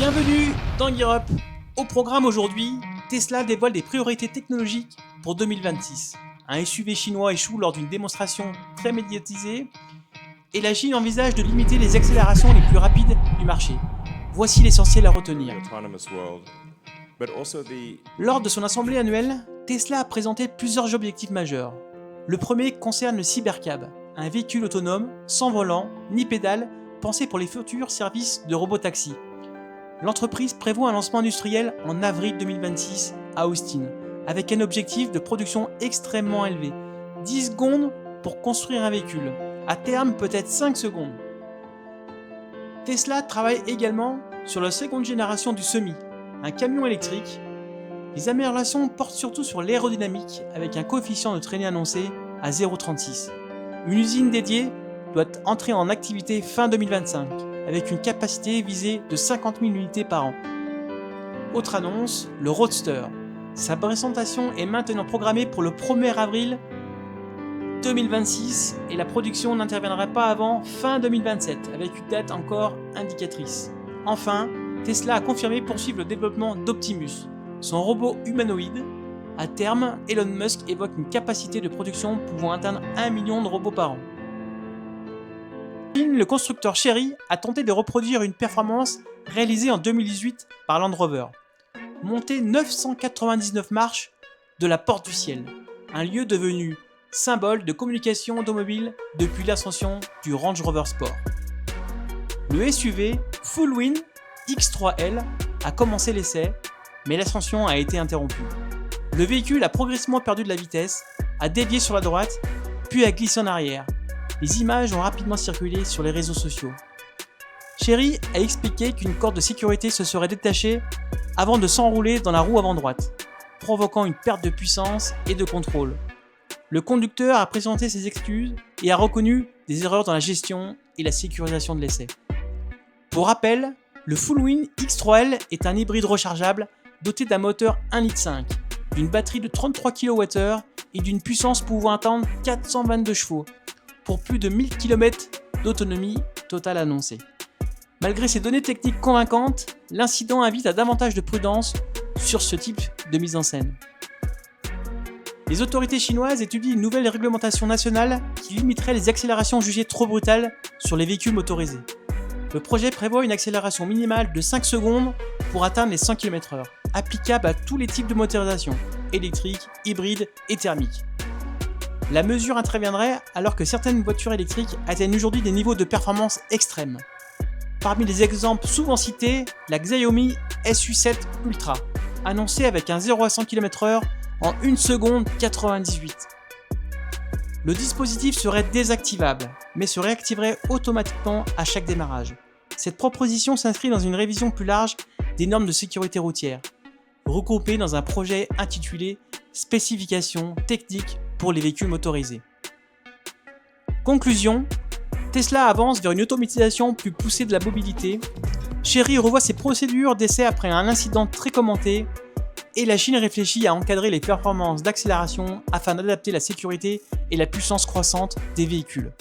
Bienvenue dans Gear Up. Au programme aujourd'hui, Tesla dévoile des priorités technologiques pour 2026. Un SUV chinois échoue lors d'une démonstration très médiatisée et la Chine envisage de limiter les accélérations les plus rapides du marché. Voici l'essentiel à retenir. Lors de son assemblée annuelle, Tesla a présenté plusieurs objectifs majeurs. Le premier concerne le Cybercab, un véhicule autonome, sans volant, ni pédale, pensé pour les futurs services de robotaxi. L'entreprise prévoit un lancement industriel en avril 2026 à Austin, avec un objectif de production extrêmement élevé. 10 secondes pour construire un véhicule, à terme peut-être 5 secondes. Tesla travaille également sur la seconde génération du Semi, un camion électrique. Les améliorations portent surtout sur l'aérodynamique, avec un coefficient de traînée annoncé à 0,36. Une usine dédiée doit entrer en activité fin 2025, avec une capacité visée de 50 000 unités par an. Autre annonce, le Roadster. Sa présentation est maintenant programmée pour le 1er avril 2026 et la production n'interviendra pas avant fin 2027, avec une date encore indicatrice. Enfin, Tesla a confirmé poursuivre le développement d'Optimus, son robot humanoïde. À terme, Elon Musk évoque une capacité de production pouvant atteindre 1 million de robots par an. Le constructeur Chery a tenté de reproduire une performance réalisée en 2018 par Land Rover. Monter 999 marches de la Porte du Ciel, un lieu devenu symbole de communication automobile depuis l'ascension du Range Rover Sport. Le SUV Fullwind X3L a commencé l'essai, mais l'ascension a été interrompue. Le véhicule a progressivement perdu de la vitesse, a dévié sur la droite, puis a glissé en arrière. Les images ont rapidement circulé sur les réseaux sociaux. Chery a expliqué qu'une corde de sécurité se serait détachée avant de s'enrouler dans la roue avant droite, provoquant une perte de puissance et de contrôle. Le conducteur a présenté ses excuses et a reconnu des erreurs dans la gestion et la sécurisation de l'essai. Pour rappel, le Fullwind X3L est un hybride rechargeable doté d'un moteur 1,5 litre, d'une batterie de 33 kWh et d'une puissance pouvant atteindre 422 chevaux, pour plus de 1000 km d'autonomie totale annoncée. Malgré ces données techniques convaincantes, l'incident invite à davantage de prudence sur ce type de mise en scène. Les autorités chinoises étudient une nouvelle réglementation nationale qui limiterait les accélérations jugées trop brutales sur les véhicules motorisés. Le projet prévoit une accélération minimale de 5 secondes pour atteindre les 100 km/h, applicable à tous les types de motorisation, électrique, hybride et thermique. La mesure interviendrait alors que certaines voitures électriques atteignent aujourd'hui des niveaux de performance extrêmes. Parmi les exemples souvent cités, la Xiaomi SU7 Ultra, annoncée avec un 0 à 100 km/h en 1 seconde 98. Le dispositif serait désactivable, mais se réactiverait automatiquement à chaque démarrage. Cette proposition s'inscrit dans une révision plus large des normes de sécurité routière, regroupées dans un projet intitulé « Spécifications techniques pour les véhicules motorisés ». Conclusion, Tesla avance vers une automatisation plus poussée de la mobilité, Chery revoit ses procédures d'essai après un incident très commenté, et la Chine réfléchit à encadrer les performances d'accélération afin d'adapter la sécurité et la puissance croissante des véhicules.